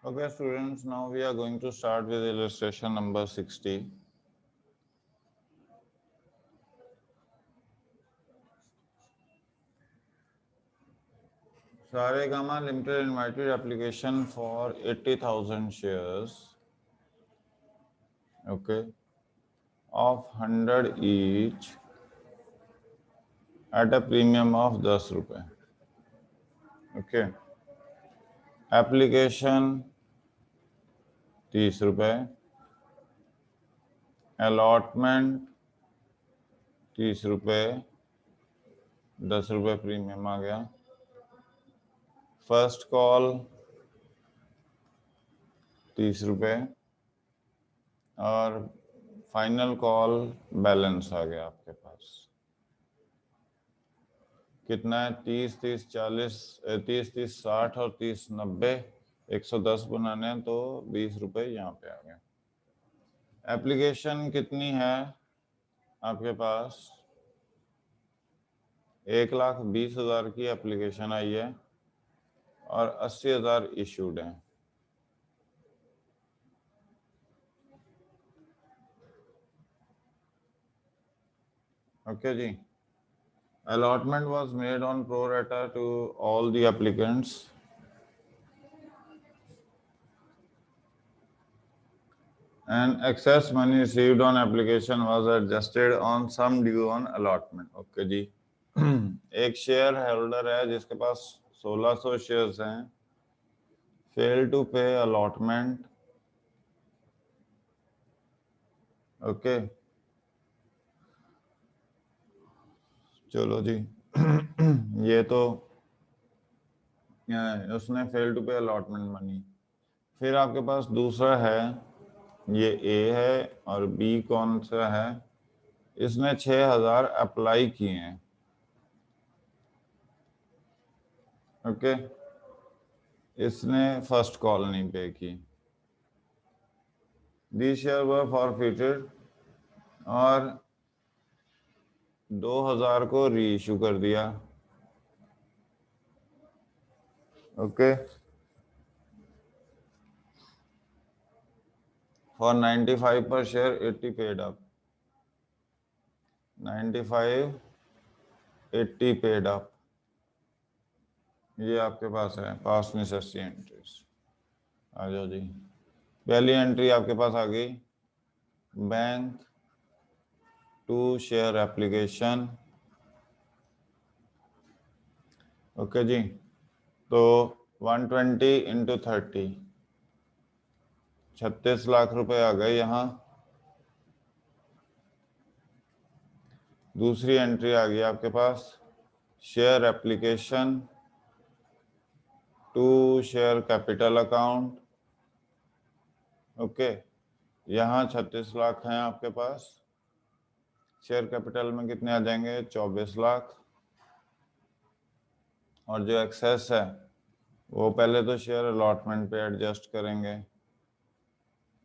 Okay, students, now we are going to start with illustration number 60. Saregama Limited invited application for 80,000 shares, okay, of 100 each at a premium of 10 रुपए. Okay. Application 30 रुपए. Allotment 30 रुपए. 10 रुपए premium आ गया. First call 30 रुपए और final call balance आ गया आपके पास. कितना है? 30, 30, 40, 30, 30, 60 और 30, 90. 110 बनाने हैं तो 20 रुपए यहाँ पे आ गए. एप्लीकेशन कितनी है आपके पास? 1,20,000 की एप्लीकेशन आई है और 80,000 इशूड हैं. Okay ji. Allotment was made on pro rata to all the applicants. And excess money received on application was adjusted on sum due on allotment. Okay जी. एक शेयर होल्डर है जिसके पास 1600 शेयर्स हैं. फेल टू पे allotment. Okay, चलो जी. ये तो उसने fail to पे अलॉटमेंट मनी. फिर आपके पास दूसरा है, ये ए है और बी कौन सा है? इसने 6,000 अप्लाई किए हैं. ओके, इसने फर्स्ट कॉल नहीं पे की. दी शेयर वर फॉरफिटेड और 2,000 को री इशू कर दिया. ओके, फॉर 95 पर share 80 paid up. 95, 80 paid up. ये आपके पास है पास नेसेसिटी एंट्रीज. आ जाओ जी. पहली एंट्री आपके पास आ गई, bank to share application. Okay जी. तो 120 इंटू 30, 36 लाख रुपए आ गए यहाँ. दूसरी एंट्री आ गई आपके पास, share application to share capital account. Okay, यहाँ 36 लाख हैं आपके पास. शेयर कैपिटल में कितने आ जाएंगे? 24 लाख. और जो एक्सेस है वो पहले तो शेयर अलॉटमेंट पे एडजस्ट करेंगे.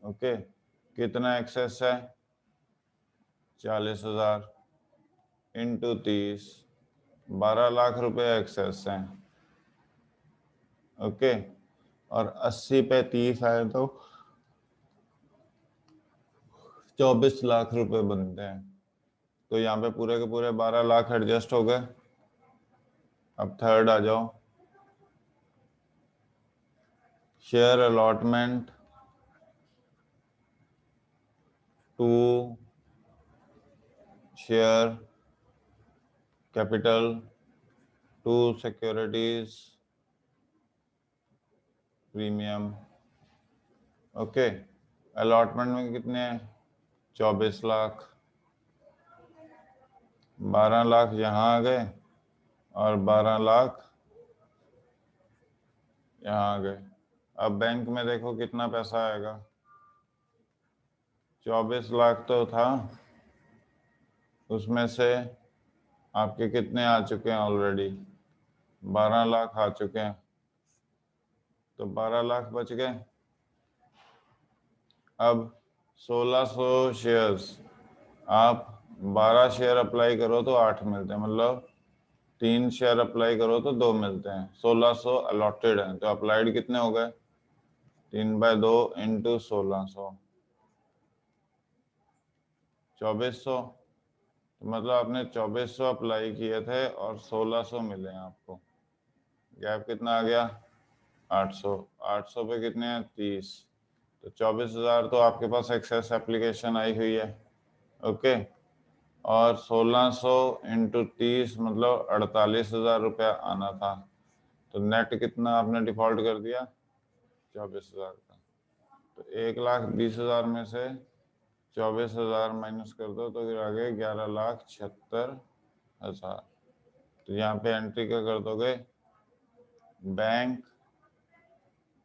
ओके, कितना एक्सेस है? 40,000 इंटू 30, 12 लाख रुपए एक्सेस हैं. ओके, और 80 पे 30 आए तो 24 लाख रुपए बनते हैं. तो यहाँ पे पूरे के पूरे 12 लाख एडजस्ट हो गए. अब थर्ड आ जाओ, share allotment to share capital to securities premium. Okay, allotment में कितने हैं? 24 लाख. 12 लाख यहाँ आ गए और 12 लाख यहाँ आ गए. अब बैंक में देखो कितना पैसा आएगा. 24 लाख तो था, उसमें से आपके कितने आ चुके हैं ऑलरेडी? 12 लाख आ चुके हैं. तो 12 लाख बच गए. अब 1600 शेयर्स, आप 12 शेयर अप्लाई करो तो 8 मिलते हैं, मतलब 3 शेयर अप्लाई करो तो 2 मिलते हैं. 1600 अलॉटेड हैं, तो अप्लाइड कितने हो गए? 3/2 इंटू 1600, 2400। तो मतलब आपने 2400 अप्लाई किए थे और 1600 मिले हैं आपको। गैप कितना आ गया? 800। 800 पे कितने हैं? 30। तो 24,000 तो आपके पास एक्सेस एप्लीकेशन आई हुई है। ओके। और 1600 इंटू 30 मतलब 48,000 रुपया आना था। तो नेट कितना आपने डिफॉल्ट कर दिया? 24,000 का। तो 1,20,000 में से 24,000 माइनस कर दो तो फिर आगे 11,76,000। तो यहाँ पे एंट्री क्या कर दोगे? Bank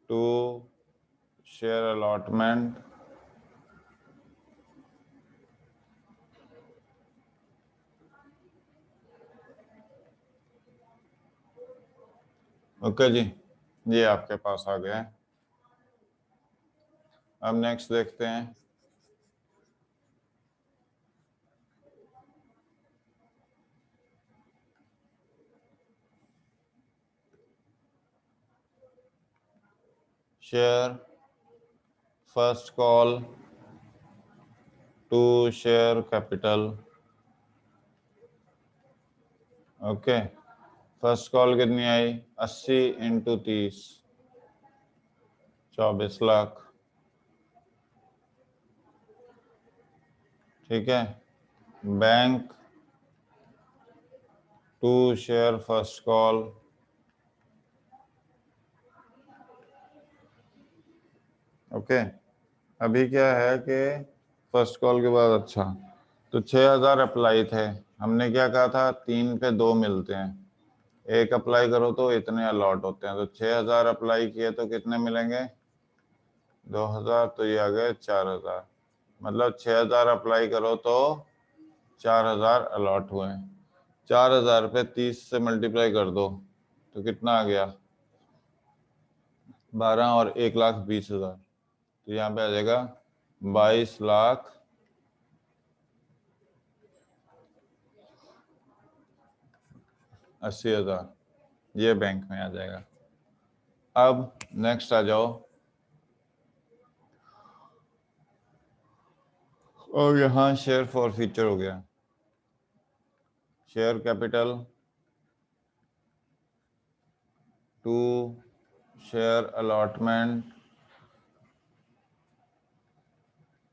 to share allotment okay जी, ये आपके पास आ गया है। अब नेक्स्ट देखते हैं। Share first call to share capital. Okay. First call कितनी आई? 80 इंटू 30, 24 लाख। ठीक है। Bank to share first call. Okay. अभी क्या है कि फर्स्ट कॉल के बाद अच्छा, तो 6,000 अप्लाई थे। हमने क्या कहा था? 3 पे 2 मिलते हैं। एक अप्लाई करो तो इतने अलॉट होते हैं। तो 6,000 अप्लाई किए तो कितने मिलेंगे? 2,000। तो ये आ गए 4,000। मतलब 6,000 अप्लाई करो तो 4,000 अलॉट हुए हैं। 4,000 पे 30 से मल्टीप्लाई कर दो तो कितना आ गया? 12 और 1,20,000। तो यहाँ पे आ जाएगा 22,80,000। ये बैंक में आ जाएगा। अब नेक्स्ट आ जाओ। और यहाँ शेयर फॉर फ्यूचर हो गया। Share capital to share allotment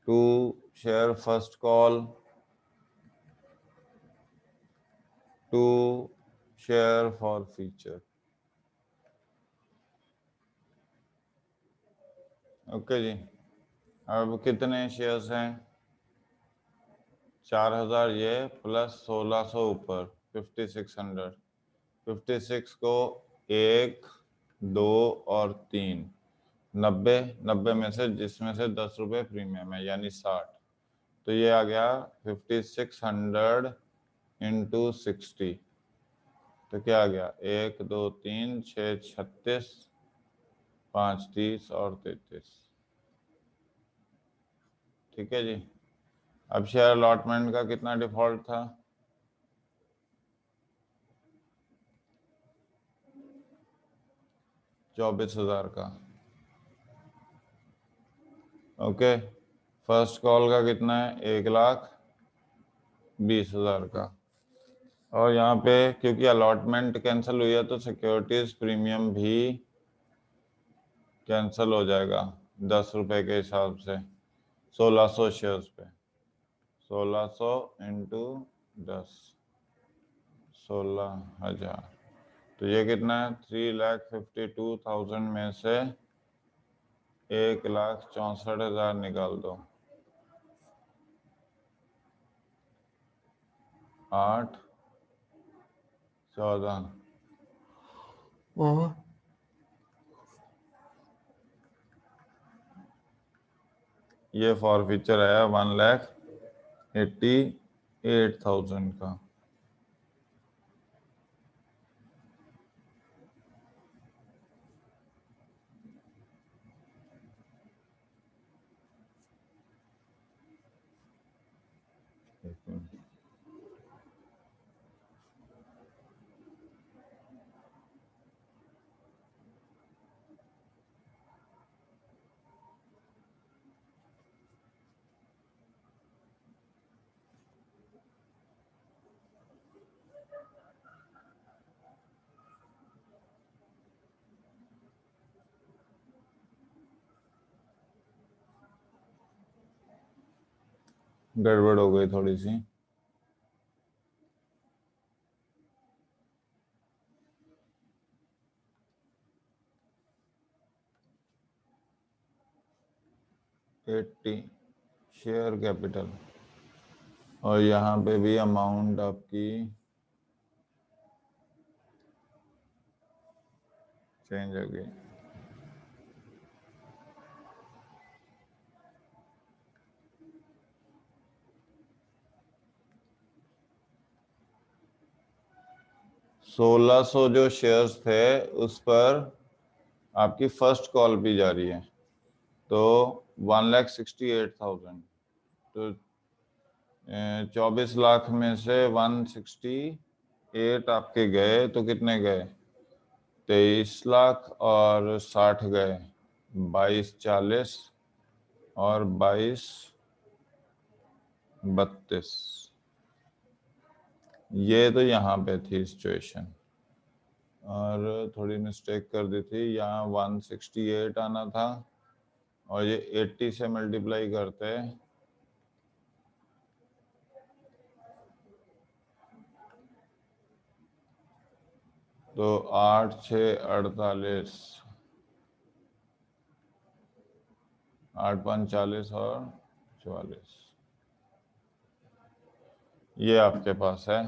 to share first call to share forfeiture. Okay जी। अब कितने शेयर्स हैं? 4,000 ये प्लस 1,600 ऊपर 5,600। 56 को 1, 2 और 3, 90। 90 में से जिसमें से 10 रुपये प्रीमियम है यानी 60। तो ये आ गया 5,600 इंटू 60। तो क्या आ गया? 1, 2, 3, 6, 36, 5, 30 और 33। ठीक है जी। अब शेयर अलॉटमेंट का कितना डिफॉल्ट था? 24,000 का। ओके। फर्स्ट कॉल का कितना है? 1,20,000 का। और यहाँ पे क्योंकि अलॉटमेंट कैंसिल हुई है तो सिक्योरिटीज प्रीमियम भी कैंसिल हो जाएगा 10 रुपए के हिसाब से 1,600 शेयर्स पे। 1,600 इंटू 10, 16,000। तो ये कितना है? 3,52,000 में से 1,64,000 निकाल दो। 8, 14 और ये फॉर फ्यूचर आया 1,88,000 का। गड़बड़ हो गई थोड़ी सी। एट्टी शेयर कैपिटल, और यहाँ पे भी अमाउंट आपकी चेंज हो गई। सोलह सौ जो शेयर्स थे उस पर आपकी फर्स्ट कॉल भी जा रही है, तो 1,68,000, तो 24 लाख में से 168 आपके गए, तो कितने गए? 23 लाख और 60 गए, 22,40 और 22,32। ये तो यहाँ पे थी सिचुएशन, और थोड़ी मिस्टेक कर दी थी, यहाँ 168 आना था और ये 80 से मल्टीप्लाई करते तो 8 6 48, 8 5 40 और 44, ये आपके पास है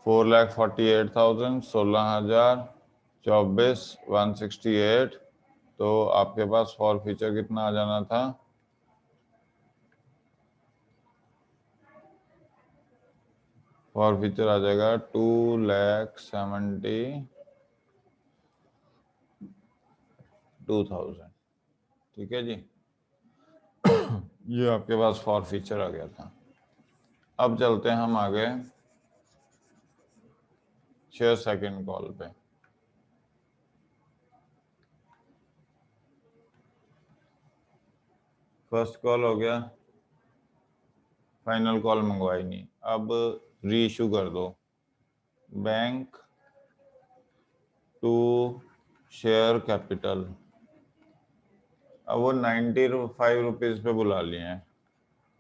4,48,000, 16,000, 24, 168। तो आपके पास फॉर फीचर कितना आ जाना था? फॉर फीचर आ जाएगा 2,72,000। ठीक है जी, ये आपके पास फॉर फीचर आ गया था। अब चलते हैं हम आगे शेयर सेकंड कॉल पे। फर्स्ट कॉल हो गया, फाइनल कॉल मंगवाई नहीं, अब री इशू कर दो। बैंक टू शेयर कैपिटल, अब वो 95 रुपीज पे बुला लिए हैं।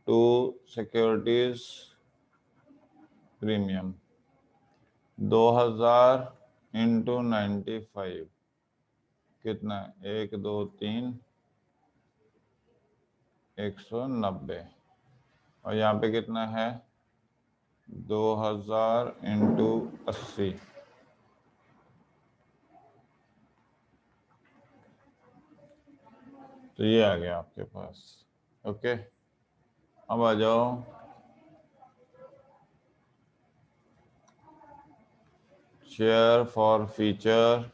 टू सिक्योरिटीज प्रीमियम 2,000 इंटू 95 कितना? 1 2 3 190, और यहाँ पे कितना है? 2,000 इंटू 80, तो ये आ गया आपके पास। ओके, अब आ जाओ share for feature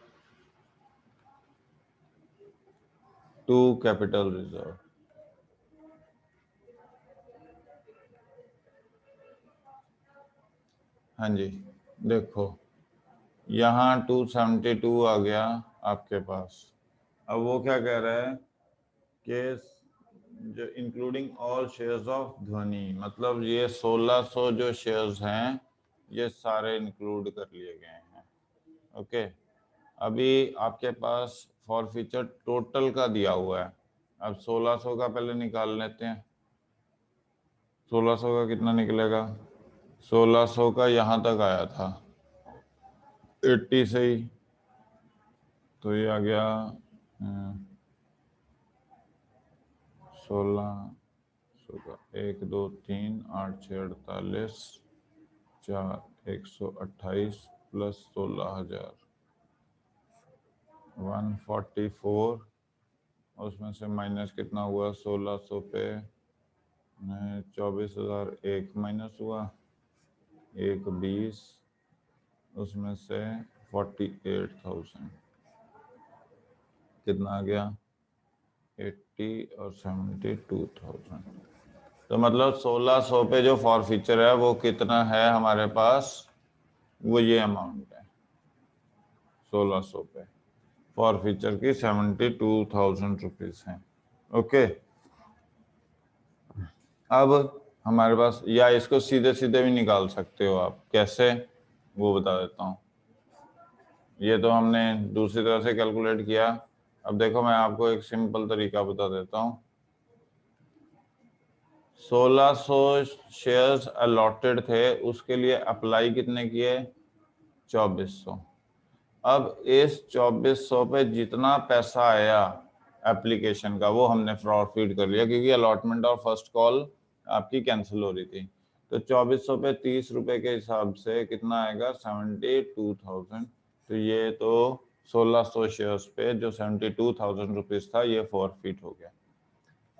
to capital reserve. हाँ जी, देखो यहाँ 272 आ गया आपके पास। अब वो क्या कह रहा है कि जो इंक्लूडिंग ऑल शेयर्स ऑफ ध्वनि, मतलब ये 1600 जो शेयर्स हैं ये सारे इंक्लूड कर लिए गए हैं। ओके, अभी आपके पास फॉर फीचर टोटल का दिया हुआ है। अब 1600 का पहले निकाल लेते हैं। 1600 का कितना निकलेगा? 1600 का यहाँ तक आया था 80 से ही, तो ये आ गया 1600 का 1 2 3 8 6 48 4 128 प्लस 16,000 144, उसमें से माइनस कितना हुआ? 1600 पे 24,000 एक माइनस हुआ, 1 20, उसमें से 48,000 कितना आ गया? 80 और 72,000। तो मतलब 1600 पे जो फॉर फीचर है वो कितना है हमारे पास? वो ये अमाउंट है 1600 पे फॉर फीचर की 72,000 रुपीज है। ओके, अब हमारे पास, या इसको सीधे सीधे भी निकाल सकते हो आप, कैसे वो बता देता हूँ। ये तो हमने दूसरी तरह से कैलकुलेट किया। अब देखो मैं आपको एक सिंपल तरीका बता देता हूँ। 1600 शेयर्स अलॉटेड थे, उसके लिए अप्लाई कितने किए? 2400। अब इस 2400 पे जितना पैसा आया एप्लीकेशन का वो हमने फॉरफिट कर लिया, क्योंकि अलॉटमेंट और फर्स्ट कॉल आपकी कैंसिल हो रही थी। तो 2400 पे 30 रुपए के हिसाब से कितना आएगा? 72,000। तो ये तो 1600 शेयर्स पे जो 72,000 रुपीज था ये फॉरफिट हो गया।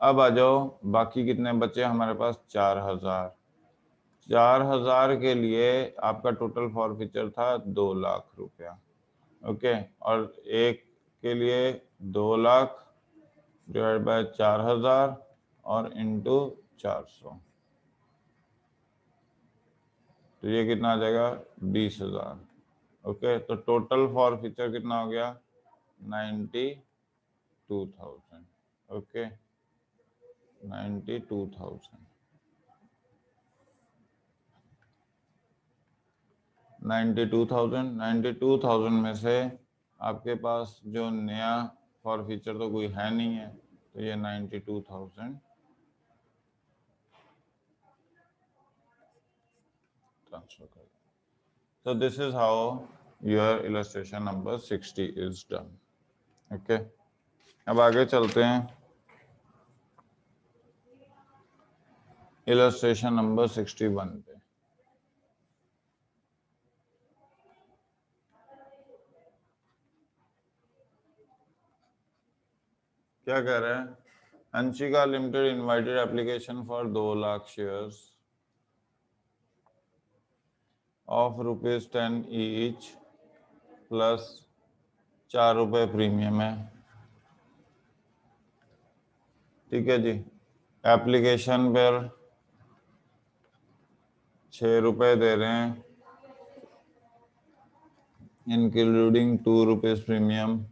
अब आ जाओ, बाकी कितने बचे हमारे पास? 4,000। 4,000 के लिए आपका टोटल फॉरफीचर था 2 लाख रुपया। ओके, और एक के लिए 2 लाख डिवाइड बाय 4,000 और इंटू 400, तो ये कितना आ जाएगा? 20,000। ओके, तो टोटल फॉरफीचर कितना हो गया? 92,000। ओके, 92,000। 92,000 में से आपके पास जो नया फॉरफीचर तो कोई है नहीं है, तो ये 92,000 ट्रांसफर कर। So this is how your illustration number 60 is done. Okay. अब आगे चलते हैं illustration number 61 पे। क्या कह रहा है? Anshika limited invited application for 2 lakh shares of ₹10 each plus 4 रुपए प्रीमियम है। ठीक है जी। एप्लीकेशन पर 6 रुपए दे रहे हैं, इंक्लूडिंग 2 रुपीज प्रीमियम।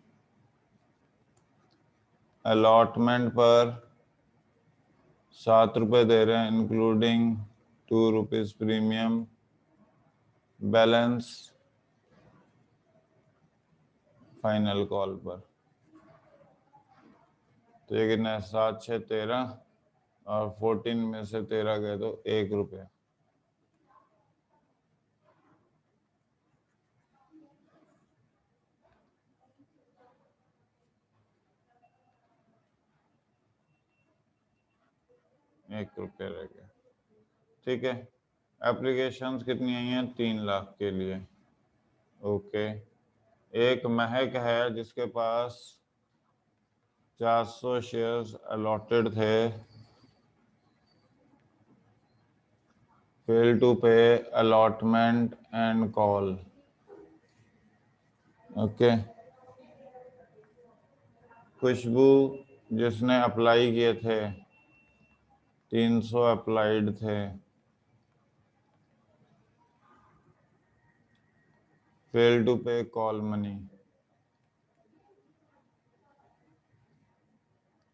अलॉटमेंट पर 7 रुपए दे रहे हैं, including 2 rupees premium. Balance final call पर। तो ये कितना है? 7 6 13 और 14 में से 13 गए तो 1 रुपया। ₹1 रह गया। ठीक है, एप्लीकेशंस कितनी आई हैं? 3 लाख के लिए। ओके, एक महक है जिसके पास 400 शेयर्स अलॉटेड थे, फेल टू पे अलॉटमेंट एंड कॉल। ओके, खुशबू जिसने अप्लाई किए थे 300 अप्लाइड थे, फेल टू पे कॉल मनी।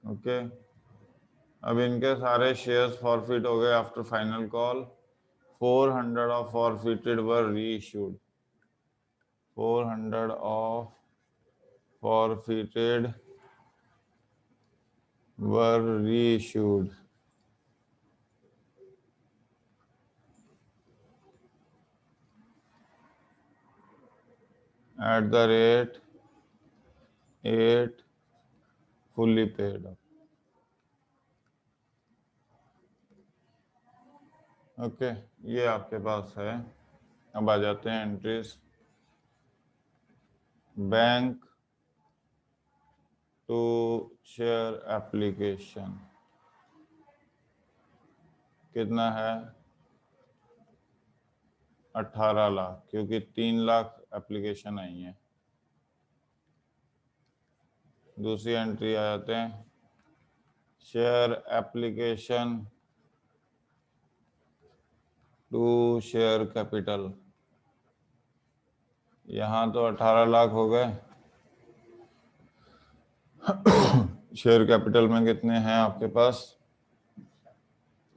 ओके, अब इनके सारे शेयर्स फॉरफिट हो गए after final call. 400 of forfeited were reissued. 400 of forfeited were reissued at the rate 8 fully paid up. Okay, ये आपके पास है। अब आ जाते हैं entries. Bank to share application कितना है? 18 लाख, क्योंकि 3 लाख एप्लीकेशन आई है। दूसरी एंट्री आ जाते हैं, share application to share capital. यहाँ तो 18 लाख हो गए। शेयर कैपिटल में कितने हैं आपके पास?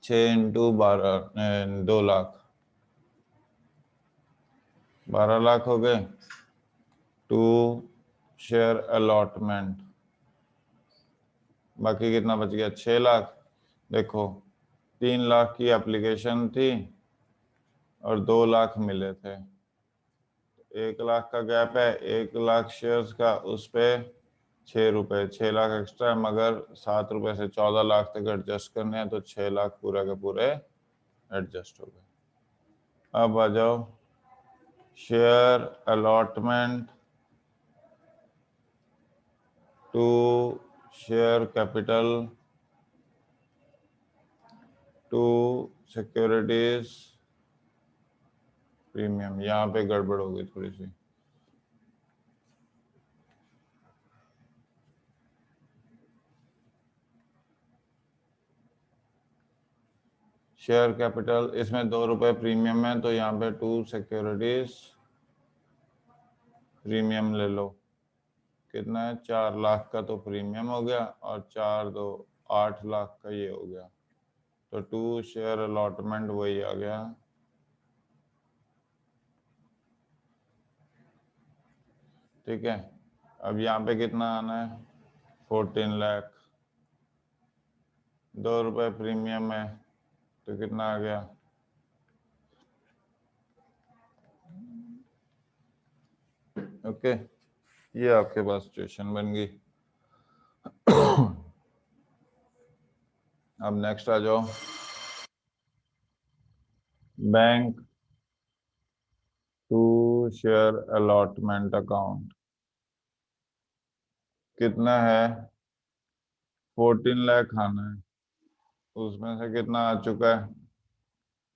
6 इंटू 12 2 लाख, 12 लाख हो गए। टू शेयर अलॉटमेंट, बाकी कितना बच गया? 6 लाख। देखो 3 लाख की एप्लीकेशन थी और 2 लाख मिले थे। 1 लाख का गैप है, 1 लाख शेयर्स का, उस पे 6 रुपए, 6 लाख एक्स्ट्रा है, मगर 7 रुपए से 14 लाख तक एडजस्ट करने हैं, तो 6 लाख पूरा के पूरे एडजस्ट हो गए। अब आ जाओ share allotment to share capital to securities premium. यहाँ पे गड़बड़ होगी थोड़ी सी। शेयर कैपिटल, इसमें 2 रुपए प्रीमियम है, तो यहाँ पे टू सिक्योरिटीज प्रीमियम ले लो। कितना है? 4 लाख का तो प्रीमियम हो गया, और 4 2 8 लाख का ये हो गया, तो टू शेयर अलॉटमेंट वही आ गया। ठीक है, अब यहाँ पे कितना आना है? 14 लाख। 2 रुपए प्रीमियम है, तो कितना आ गया? ओके, ये आपके पास सिचुएशन बन गई। अब नेक्स्ट आ जाओ, bank to share allotment account. कितना है? 14 लाख आना है, उसमें से कितना आ चुका है?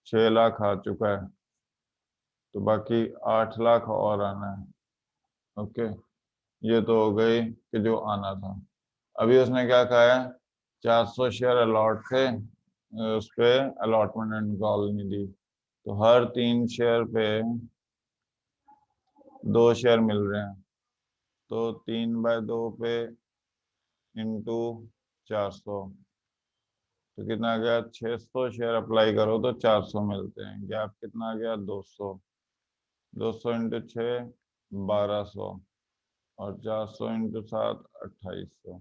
6 लाख आ चुका है, तो बाकी 8 लाख और आना है। ओके, ये तो हो गई कि जो आना था। अभी उसने क्या कहा है? 400 शेयर अलॉट थे, उस पे अलॉटमेंट एंड कॉल नहीं दी, तो हर 3 शेयर पे 2 शेयर मिल रहे हैं, तो 3/2 पे इंटू 400, तो कितना आ गया? 600 शेयर अप्लाई करो तो 400 मिलते हैं। गैप कितना आ गया? 200। 200 इंटू 6 1200, और 400 इंटू 7 2800।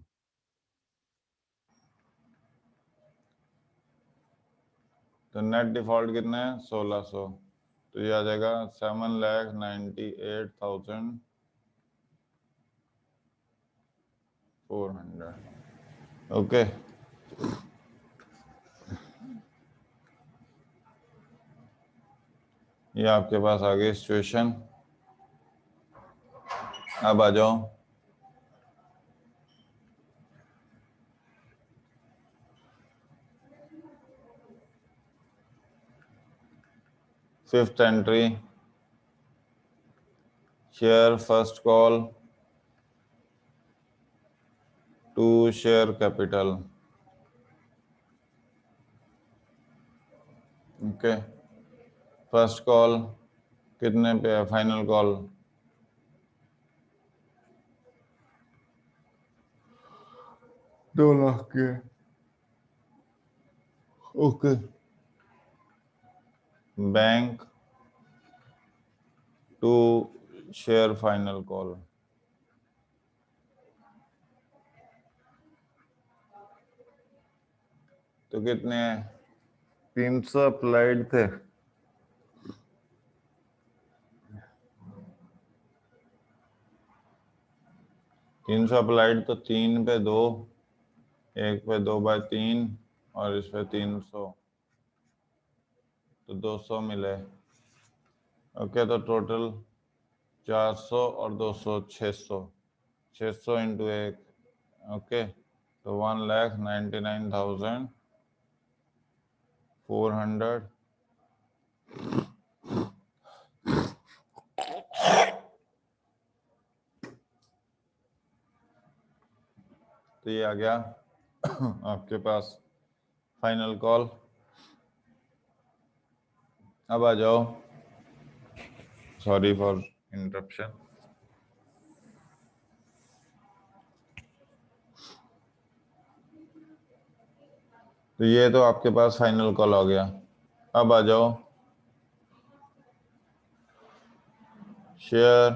तो नेट डिफॉल्ट कितना है? 1600, तो ये आ जाएगा 7,98,400। ओके, ये आपके पास आ गई सिचुएशन। अब आ जाओ fifth entry, share first call to share capital. Okay, first call कितने पे है? फाइनल कॉल 2 लाख के। Okay, bank to share final call. तो कितने हैं? 300 अप्लाइड थे, 300 अप्लाइड, तो 3/2, 1/2/3, और इस पे 300, तो 200 मिले। ओके, तो टोटल 400 और 200 600, 600 इंटू 1। ओके, तो 1,99,400। तो ये आ गया आपके पास फाइनल कॉल। अब आ जाओ, सॉरी फॉर इंटरप्शन। तो ये तो आपके पास फाइनल कॉल हो गया। अब आ जाओ share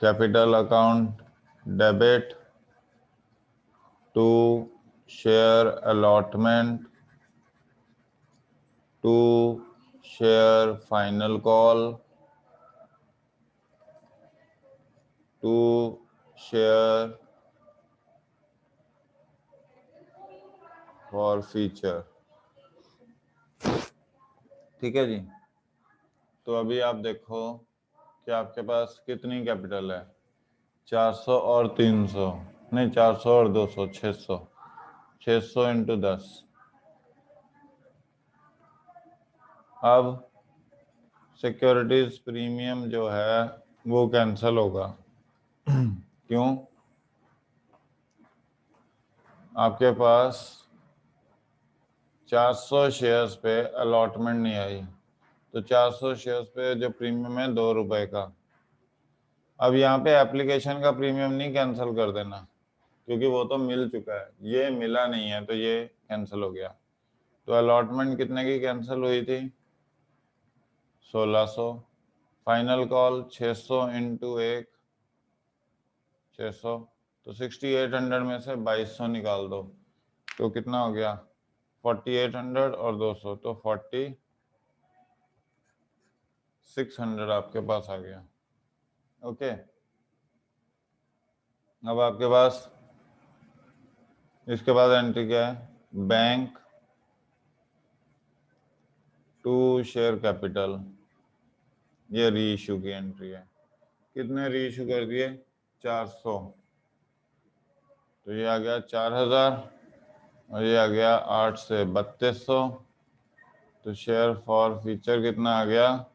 capital account debit to share allotment, to share final call, to share for feature. ठीक है जी। तो अभी आप देखो कि आपके पास कितनी कैपिटल है, 400 और 300, नहीं 400 और 200, 600, 600 इंटू 10। अब सिक्योरिटीज प्रीमियम जो है वो कैंसिल होगा। क्यों? आपके पास 400 शेयर्स पे अलॉटमेंट नहीं आई, तो 400 शेयर्स पे जो प्रीमियम है 2 रुपए का। अब यहाँ पे एप्लीकेशन का प्रीमियम नहीं कैंसिल कर देना, क्योंकि वो तो मिल चुका है, ये मिला नहीं है तो ये कैंसिल हो गया। तो अलॉटमेंट कितने की कैंसिल हुई थी? 1600। Final call 600 into 1, 600। तो 6800 में से 2200 निकाल दो, तो कितना हो गया? 4800 और 200, तो 4600 आपके पास आ गया। ओके। अब आपके पास इसके बाद एंट्री क्या है? बैंक टू शेयर कैपिटल, ये री इशू की एंट्री है। कितने री इशू कर दिए? 400। तो ये आ गया 4000 और ये आ गया 8 से 3200। तो शेयर फॉर फीचर कितना आ गया?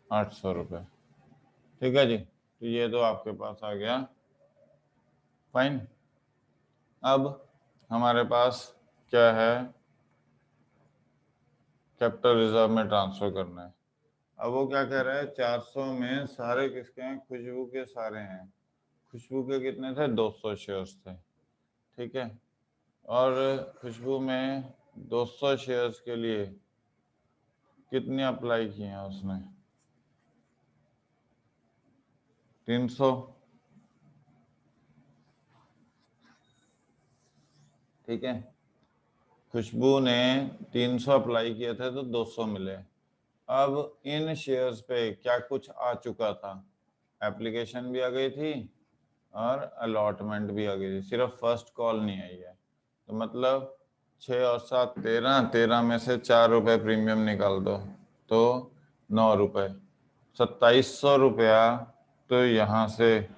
800 रुपये। ठीक है जी। तो ये तो आपके पास आ गया। फाइन। अब हमारे पास क्या है? कैपिटल रिजर्व में ट्रांसफर करना है। अब वो क्या कह रहा है? 400 में सारे किसके हैं? खुशबू के सारे हैं। खुशबू के कितने थे? 200 शेयर्स थे। ठीक है। और खुशबू में 200 शेयर्स के लिए कितनी अप्लाई की हैं उसने? 300। ठीक है। खुशबू ने 300 अप्लाई किए थे तो 200 मिले। अब इन शेयर्स पे क्या कुछ आ चुका था? एप्लीकेशन भी आ गई थी और अलॉटमेंट भी आ गई थी, सिर्फ फर्स्ट कॉल नहीं आई है। तो मतलब 6 और 7 13, 13 में से 4 रुपए प्रीमियम निकाल दो तो 9 रुपए, 2700 रुपया। तो यहाँ से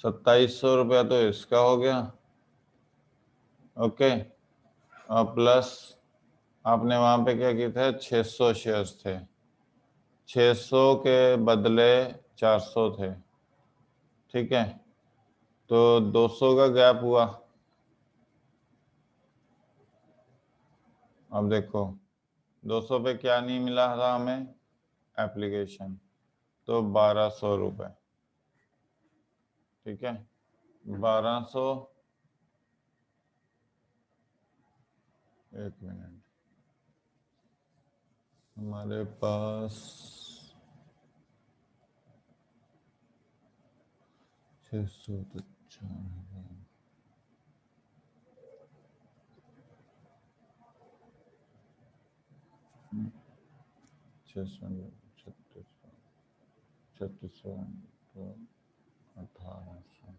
2700 रुपया तो इसका हो गया। ओके। और प्लस आपने वहां पे क्या किया था? 600 शेयर्स थे, 600 के बदले 400 थे। ठीक है। तो 200 का गैप हुआ। अब देखो 200 पे क्या नहीं मिला था हमें? एप्लीकेशन। तो 1200 रुपये। ठीक है। 1200, एक मिनट, हमारे पास 600 तो 4000, 600, 3600, 3600 तो 1800।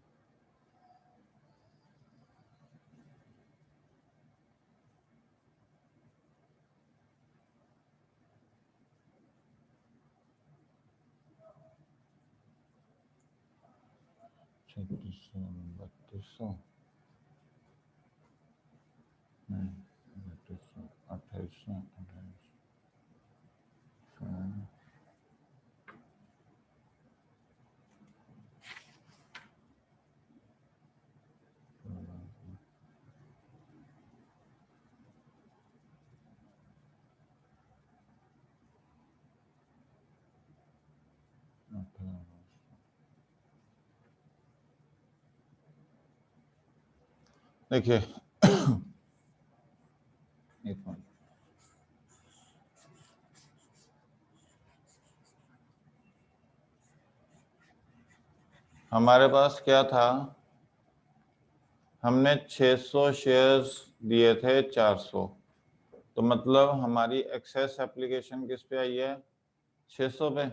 3600, 3200, नहीं 3200, 2800, 2800। देखिए एक मिनट, हमारे पास क्या था, हमने 600 शेयर्स दिए थे 400, तो मतलब हमारी एक्सेस एप्लीकेशन किस पे आई है, 600 पे।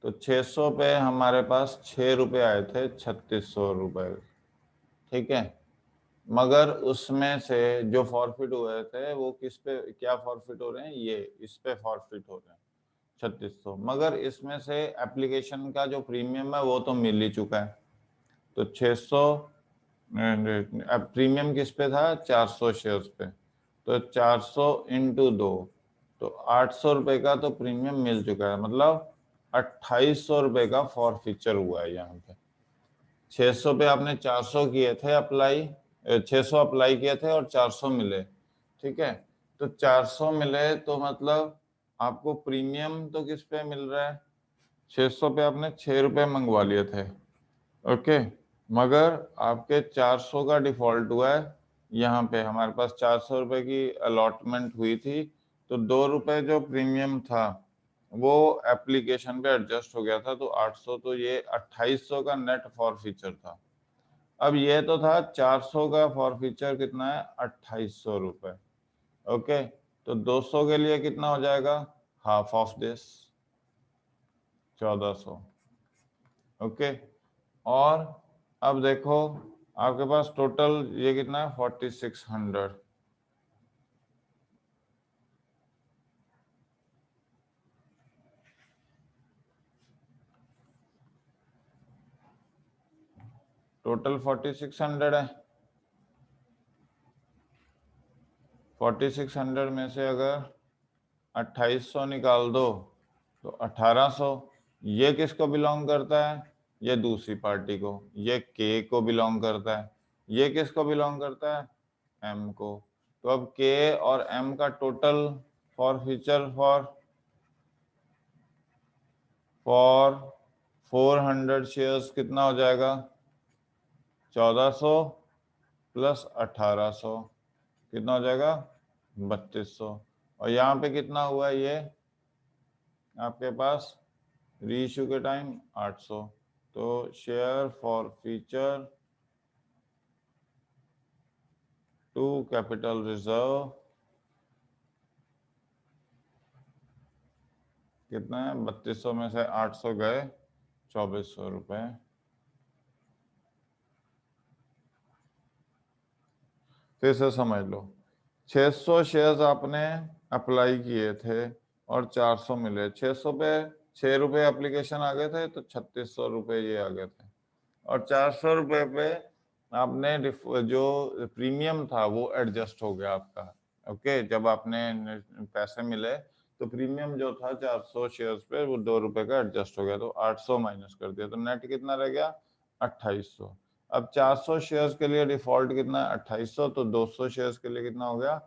तो 600 पे हमारे पास 6 रुपए आए थे, 3600 रुपए, ठीक है। मगर उसमें से जो फॉरफिट हुए थे वो किस पे, क्या फॉरफिट हो रहे हैं, ये इस पे फॉरफिट हो रहे हैं 3600। मगर इसमें से एप्लीकेशन का जो प्रीमियम है वो तो मिल ही चुका है। तो 600, अब प्रीमियम किस पे था, 400 शेयर्स पे। तो 400 इंटू 2, तो 800 रुपए का तो प्रीमियम मिल चुका है, मतलब 2800 रुपए का फॉरफीचर हुआ है यहाँ पे। 600 पे आपने 400 किए थे अप्लाई, 600 अप्लाई किए थे और 400 मिले, ठीक है। तो 400 मिले तो मतलब आपको प्रीमियम तो किस पे मिल रहा है, 600 पे आपने 6 रुपए मंगवा लिए थे, ओके। मगर आपके 400 का डिफॉल्ट हुआ है, यहाँ पे हमारे पास 400 रुपए की अलॉटमेंट हुई थी, तो 2 रुपए जो प्रीमियम था वो एप्लीकेशन पे एडजस्ट हो गया था, तो 800, तो ये 2800 का नेट फॉर फीचर था। अब ये तो था 400 का फॉर फीचर, कितना है, 2800 रुपए, ओके। तो 200 के लिए कितना हो जाएगा, हाफ ऑफ दिस, 1400, ओके। और अब देखो आपके पास टोटल ये कितना है, 4600, टोटल 4600 है। 4600 में से अगर 2800 निकाल दो तो 1800, ये किसको बिलोंग करता है, ये दूसरी पार्टी को, ये के को बिलोंग करता है। ये किसको बिलोंग करता है, एम को। तो अब के और एम का total for feature for 400 shares कितना हो जाएगा, 1400 प्लस 1800, कितना हो जाएगा, 3200। और यहाँ पे कितना हुआ है, ये आपके पास रीइश्यू के टाइम 800। तो share for feature to capital reserve कितना है, 3200 में से 800 गए, 2400 रुपए। फिर से समझ लो, 600 शेयर्स आपने अप्लाई किए थे और 400 मिले, 600 पे 6 रुपए एप्लीकेशन आ गए थे, तो 3600 रुपए ये आ गए थे। और 400 रुपए पे आपने जो प्रीमियम था वो एडजस्ट हो गया आपका, ओके। जब आपने पैसे मिले तो प्रीमियम जो था 400 शेयर्स पे वो 2 रुपए का एडजस्ट हो गया, तो 800 माइनस कर दिया, तो नेट कितना रह गया, 2800। अब 400 शेयर्स के लिए डिफॉल्ट कितना है, 2800, तो 200 शेयर्स के लिए कितना हो गया,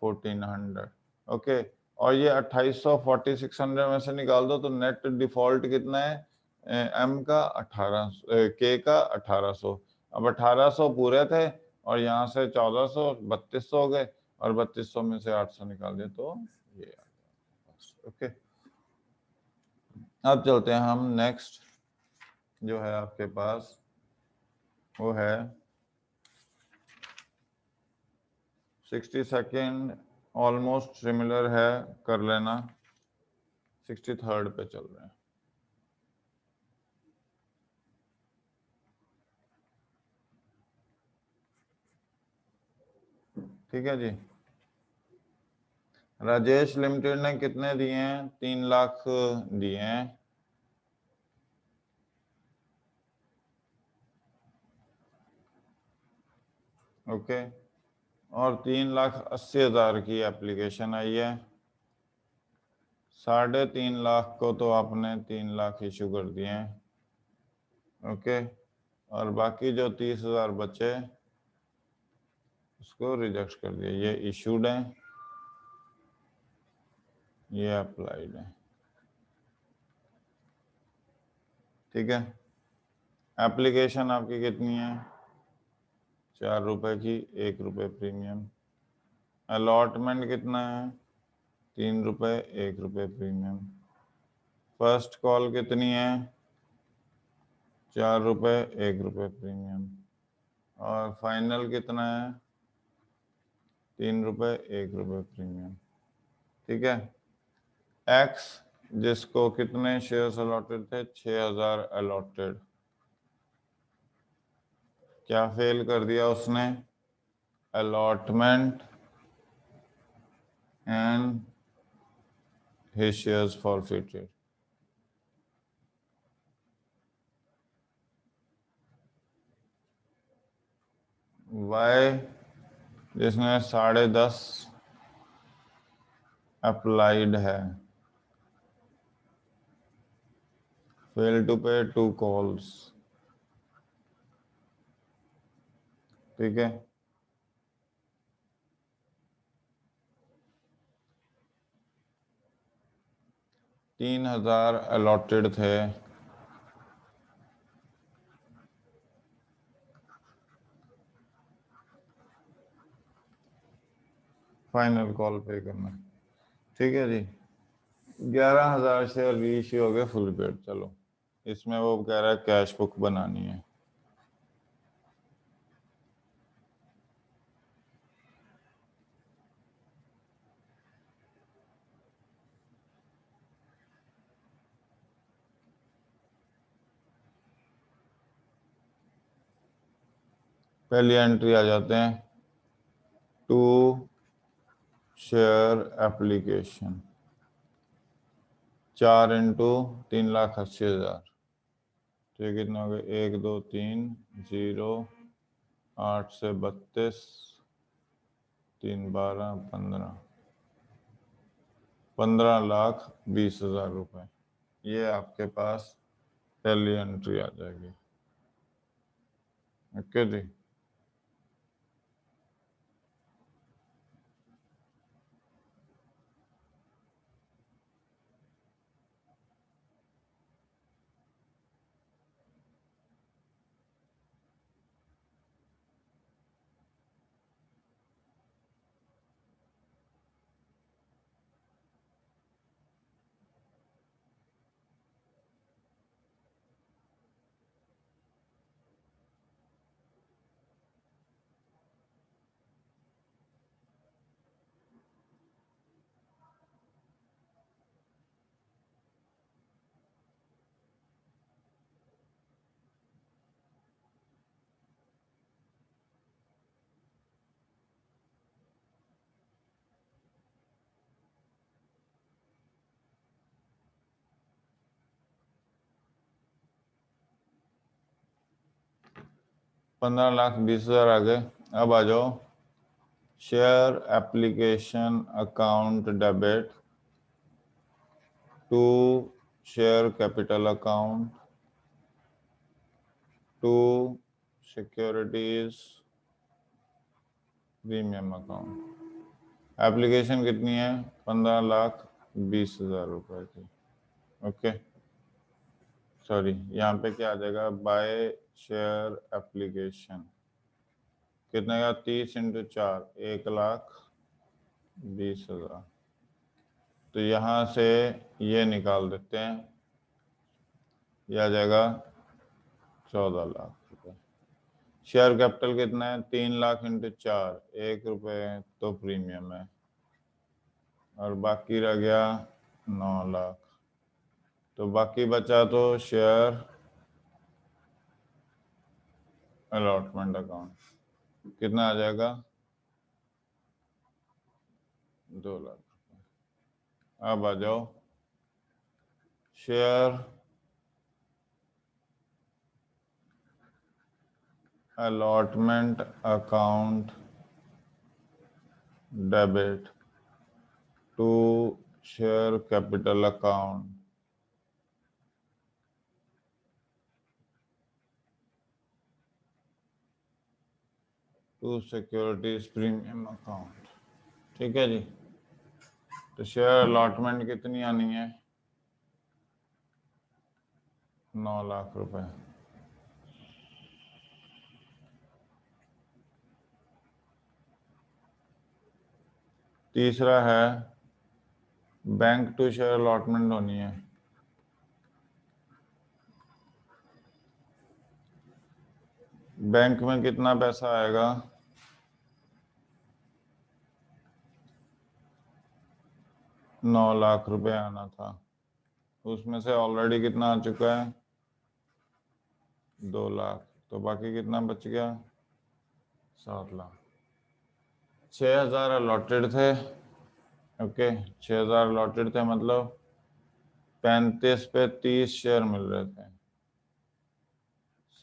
1400, ओके। और ये 2800 4600 में से निकाल दो तो नेट डिफॉल्ट कितना है, एम का 1800, के का 1800। अब 1800 पूरे थे और यहाँ से 1400, 3200 हो गए, और 3200 में से 800 निकाल दिए, तो ये आ गया, ओके। अब चलते हैं हम नेक्स्ट, जो है आपके पास वो है 60 सेकेंड, ऑलमोस्ट सिमिलर है, कर लेना। 63rd पे चल रहे हैं, ठीक है जी। राजेश लिमिटेड ने कितने दिए हैं, 3 लाख दिए हैं, ओके। और 3,80,000 की एप्लीकेशन आई है, 3.5 लाख को तो आपने 3 लाख इशू कर दिए हैं, ओके। और बाकी जो 30,000 बचे उसको रिजेक्ट कर दिया, ये इशूड है, ये अप्लाइड है। ठीक है। एप्लीकेशन आपकी कितनी है, 4 रुपए की, 1 रुपए प्रीमियम। अलॉटमेंट कितना है, 3 रुपए, 1 रुपए प्रीमियम। फर्स्ट कॉल कितनी है, 4 रुपए, 1 रुपए प्रीमियम। और फाइनल कितना है, 3 रुपए, 1 रुपए प्रीमियम। ठीक है। एक्स जिसको कितने शेयर्स अलॉटेड थे, 6000 अलॉटेड। क्या फेल कर दिया उसने, allotment and his shares forfeited. Y जिसने 10.5 अप्लाइड है, फेल टू पे 2 कॉल्स। ठीक है। 3000 अलॉटेड थे, फाइनल कॉल पे करना। ठीक है जी। 11,000 शेयर रीइश्यू हो गए फुल पेड। चलो इसमें वो कह रहा है कैश बुक बनानी है। पहली एंट्री आ जाते हैं, टू शेयर एप्लीकेशन, 4 इंटू 3,80,000। ठीक, कितना हो गया, 1 2 3 0, 8 से 32, 3 12 15, 15,20,000 रुपए। ये आपके पास पहली एंट्री आ जाएगी। ओके जी। $15,20,000 आ गए। अब आ जाओ, share application account debit to share capital account to securities premium account. Application कितनी है, 15,20,000 रुपए की। ओके, सॉरी यहाँ पे क्या आ जाएगा, बाय शेयर एप्लीकेशन कितने का, 30 इंटू 4, 1,20,000। तो यहाँ से ये निकाल देते हैं, ये आ जाएगा 14 लाख रुपए। शेयर कैपिटल कितना है, 3 लाख इंटू 4, 1 रुपए तो प्रीमियम है, और बाकी रह गया 9 लाख। तो बाकी बचा तो शेयर अलॉटमेंट अकाउंट, कितना आ जाएगा, 2 लाख। अब आ जाओ, share allotment account debit to share capital account to securities premium account. ठीक है जी। तो शेयर अलॉटमेंट कितनी आनी है, 9 लाख रुपए। तीसरा है बैंक टू शेयर अलॉटमेंट होनी है। बैंक में कितना पैसा आएगा? 9 लाख रुपए आना था, उसमें से ऑलरेडी कितना आ चुका है? 2 लाख। तो बाकी कितना बच गया? 7 लाख। 6,000 अलॉटेड थे। ओके, 6,000 अलॉटेड थे, मतलब 35 पे 30 शेयर मिल रहे थे,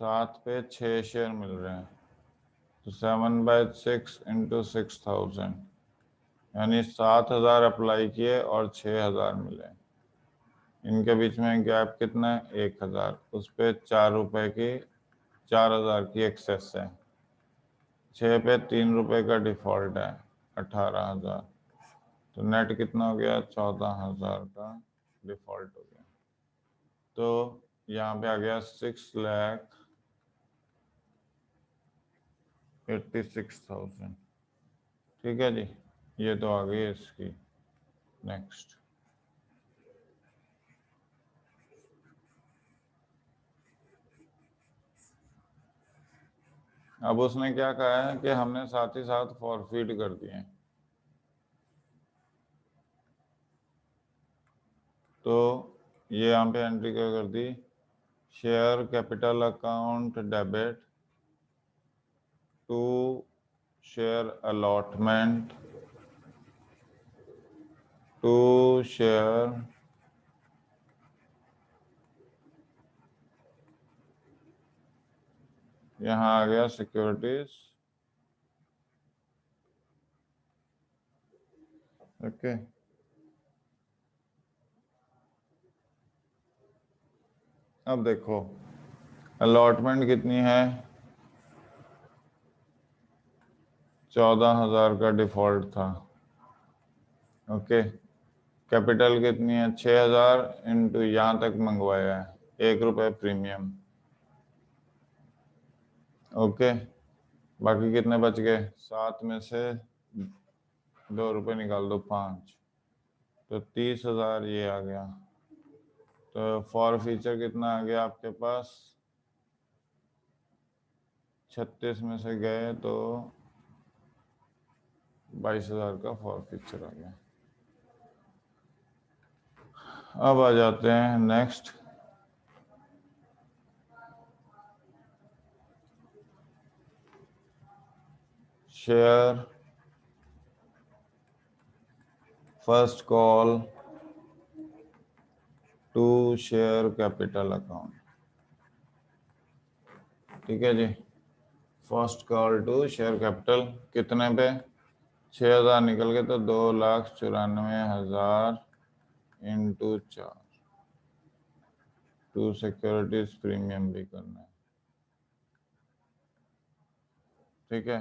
7 पे 6 शेयर मिल रहे हैं, तो 7/6 इंटू 6,000, यानी 7,000 अप्लाई किए और 6,000 मिले। इनके बीच में गैप कितना है? 1,000। उस पे 4 रुपए की, 4,000 की एक्सेस है। 6 पे 3 रुपए का डिफॉल्ट है, 18,000। तो नेट कितना हो गया? 14,000 का डिफॉल्ट हो गया। तो यहाँ पे आ गया 6,86,000। ठीक है जी, ये तो आ गई इसकी। नेक्स्ट, अब उसने क्या कहा है कि हमने साथ ही साथ फॉरफिट कर दिए, तो ये यहाँ पे एंट्री क्या कर दी? Share capital account debit to share allotment to share यहाँ आ गया सिक्योरिटीज। ओके, अब देखो अलॉटमेंट कितनी है? 14,000 का डिफॉल्ट था। ओके, कैपिटल कितनी है? 6,000 इंटू यहाँ तक मंगवाया है 1 रुपये प्रीमियम। ओके, बाकी कितने बच गए? 7 में से 2 रुपये निकाल दो, 5, तो 30,000 ये आ गया। तो फॉर फीचर कितना आ गया आपके पास? 36 में से गए तो 22,000 का फॉर फीचर आ गया। अब आ जाते हैं next, share first call to share capital account. ठीक है जी, first call to share capital कितने पे? 6,000 निकल गए, तो 2,94,000 इंटू 4, टू सिक्योरिटीज प्रीमियम भी करना है। ठीक है,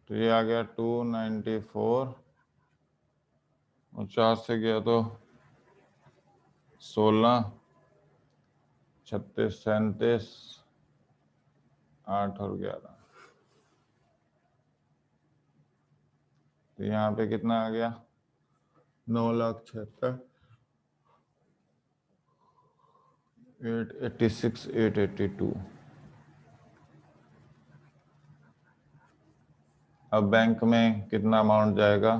तो ये आ गया 294, और 4 से गया तो 16, 36, 37, 8 और 11, तो यहाँ पे कितना आ गया? 9,76,000, 886, 882। अब बैंक में कितना अमाउंट जाएगा?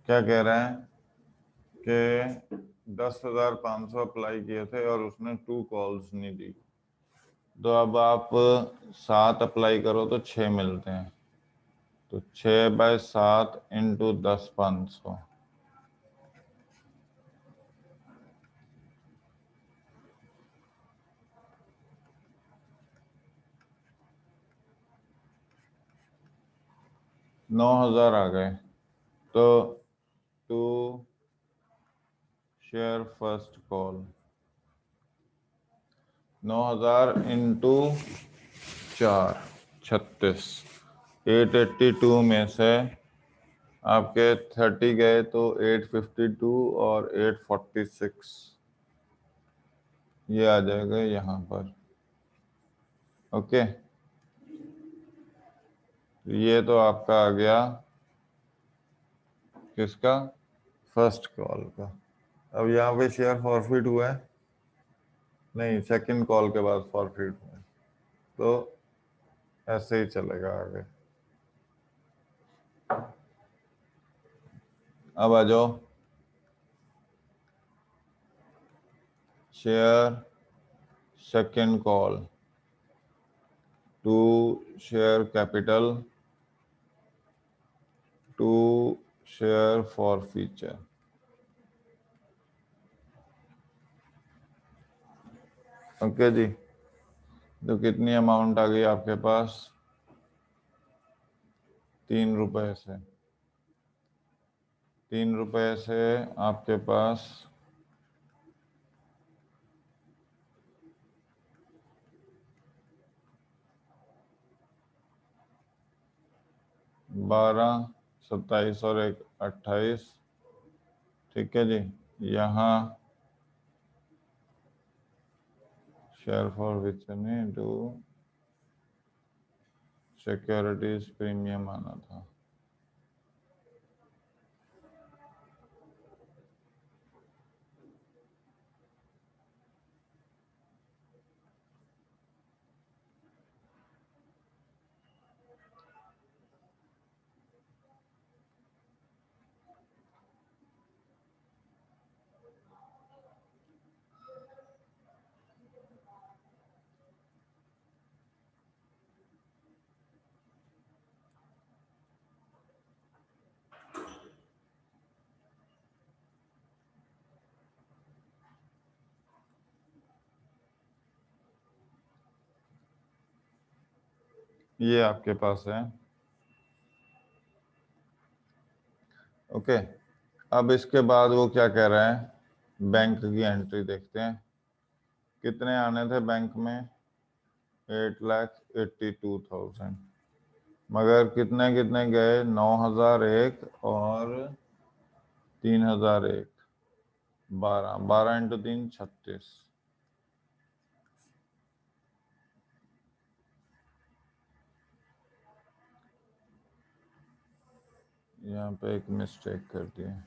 क्या कह रहे हैं कि 10,500 अप्लाई किए थे और उसने 2 कॉल्स नहीं दी, तो अब आप 7 अप्लाई करो तो 6 मिलते हैं, तो 6/7 इंटू 10, 500। नौ 9,000 आ गए। तो to share first call 9,000 into 4, 36, 882 में से आपके 30 गए तो 852 और 846, ये आ जाएगा यहाँ पर। ओके, ये तो आपका आ गया किसका, फर्स्ट कॉल का। अब यहाँ पे शेयर फॉरफिट हुआ है, नहीं सेकंड कॉल के बाद फॉरफिट हुआ है, तो ऐसे ही चलेगा आगे। अब आ जाओ, share second call to share capital to share for feature. Okay जी, तो कितनी अमाउंट आ गई आपके पास, 3 रुपए से। 3 रुपए से आपके पास 12, 27 और 1 28। ठीक है जी, यहाँ शेयर फॉर विच में टू सिक्योरिटीज प्रीमियम आना था। ये आपके पास है। ओके, अब इसके बाद वो क्या कह रहा है, बैंक की एंट्री देखते हैं। कितने आने थे बैंक में, 8,82,000, मगर कितने कितने गए, 9,001 और 3,001। 12, 12 इंटू 3 36। यहाँ पे एक मिस्टेक कर दी है,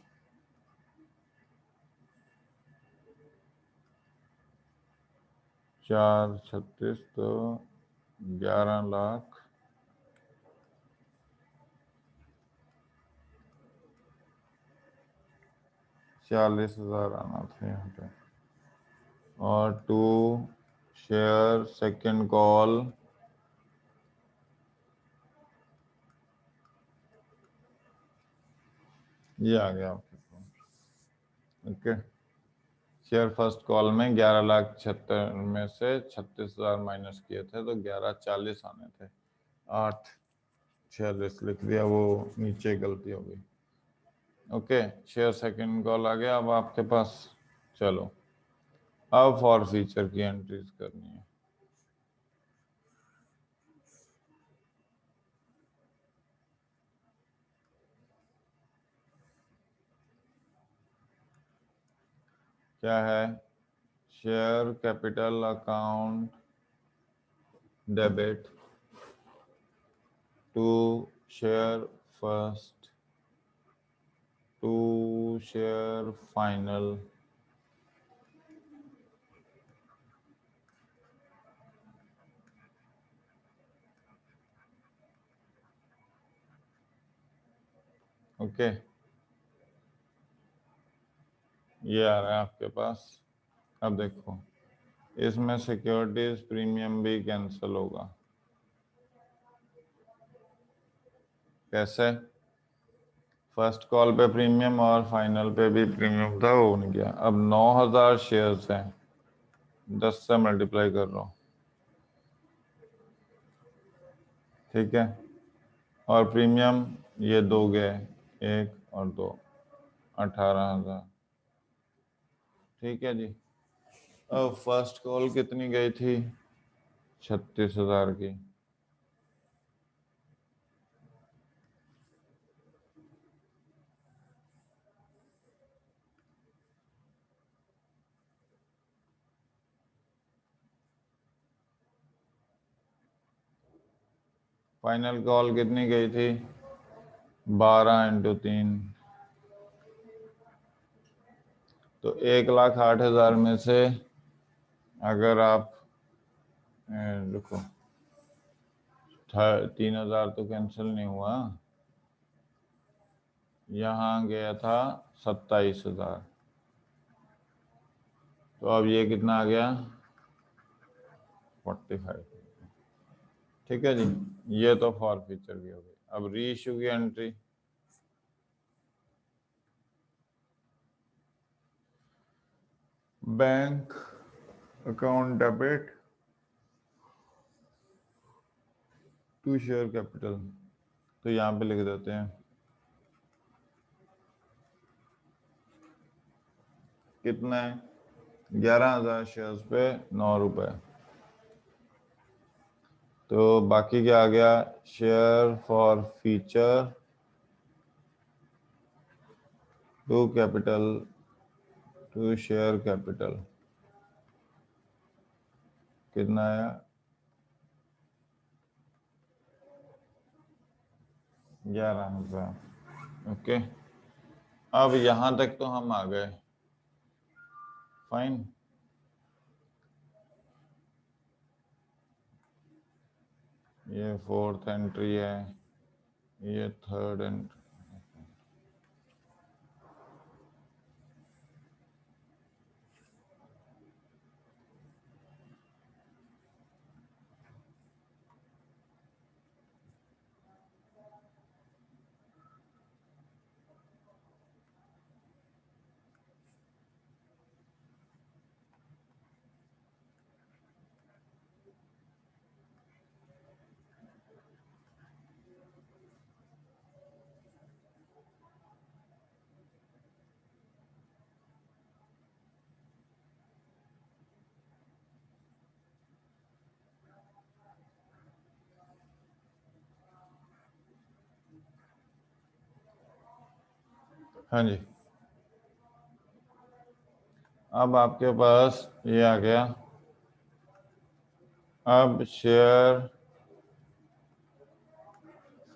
4 36 तो 11,40,000 आना था यहाँ पे। और टू शेयर सेकंड कॉल ये आ गया आपके पास। ओके, शेयर फर्स्ट कॉल में 11,76,000 में से 36,000 माइनस किए थे तो 11,40,000 आने थे। 8,46 लिख दिया, वो नीचे गलती हो गई। ओके, शेयर सेकंड कॉल आ गया अब आपके पास। चलो, अब फॉर फीचर की एंट्रीज करनी है। क्या है, share capital account debit to share first to share final okay, ये आ रहा है आपके पास। अब देखो, इसमें सिक्योरिटीज प्रीमियम भी कैंसिल होगा। कैसे, फर्स्ट कॉल पे प्रीमियम और फाइनल पे भी प्रीमियम था, वो नहीं गया। अब 9,000 शेयर्स हैं, 10 से मल्टीप्लाई कर रहा हूँ, ठीक है। और प्रीमियम ये 2 गए, 1 और 2, 18,000। ठीक है जी, अब फर्स्ट कॉल कितनी गई थी, 36,000 की। फाइनल कॉल कितनी गई थी? 12 × 3, तो 1,08,000 में से अगर आप रुको, 3,000 तो कैंसिल नहीं हुआ, यहाँ गया था 27,000, तो अब ये कितना आ गया? 45। ठीक है जी, ये तो फॉर फीचर की हो गई। अब री इशू की entry, bank account debit to share capital, तो यहाँ पे लिख देते हैं कितना है? 11,000 शेयर्स पे 9 रुपए। तो बाकी क्या आ गया? Share for feature to capital to share capital कितना आया? 11,000। ओके, अब यहां तक तो हम आ गए, फाइन। ये फोर्थ एंट्री है, ये थर्ड एंट्री। हाँ जी, अब आपके पास ये आ गया। अब share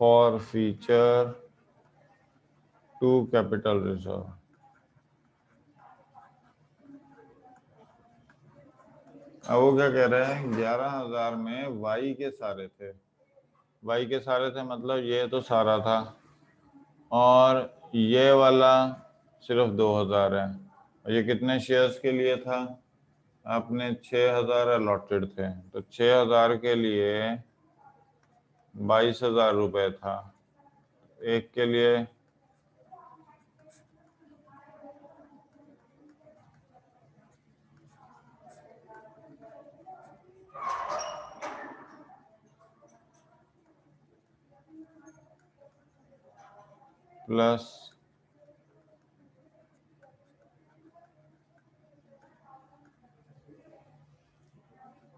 for feature to capital reserve, अब वो क्या कह रहे हैं? 11,000 में वाई के सारे थे, वाई के सारे थे मतलब ये तो सारा था, और ये वाला सिर्फ 2,000 है। और ये कितने शेयर्स के लिए था? आपने 6,000 अलॉटेड थे, तो 6,000 के लिए 22,000 रुपये था। एक के लिए प्लस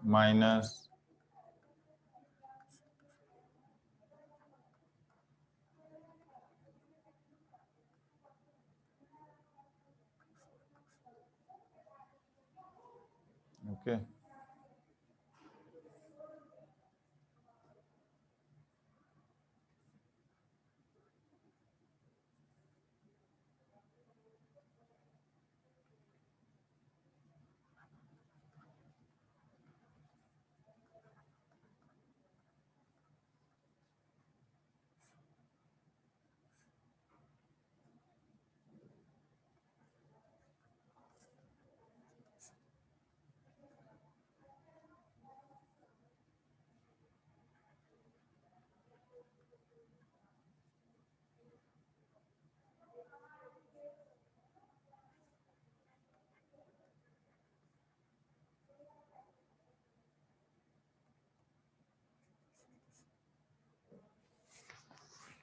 माइनस ओके।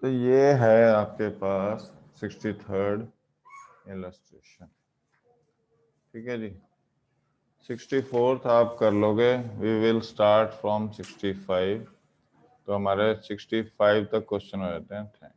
तो ये है आपके पास 63rd इलस्ट्रेशन। ठीक है जी, 64th आप कर लोगे। वी विल स्टार्ट फ्रॉम 65, तो हमारे 65 तक क्वेश्चन हो जाते हैं।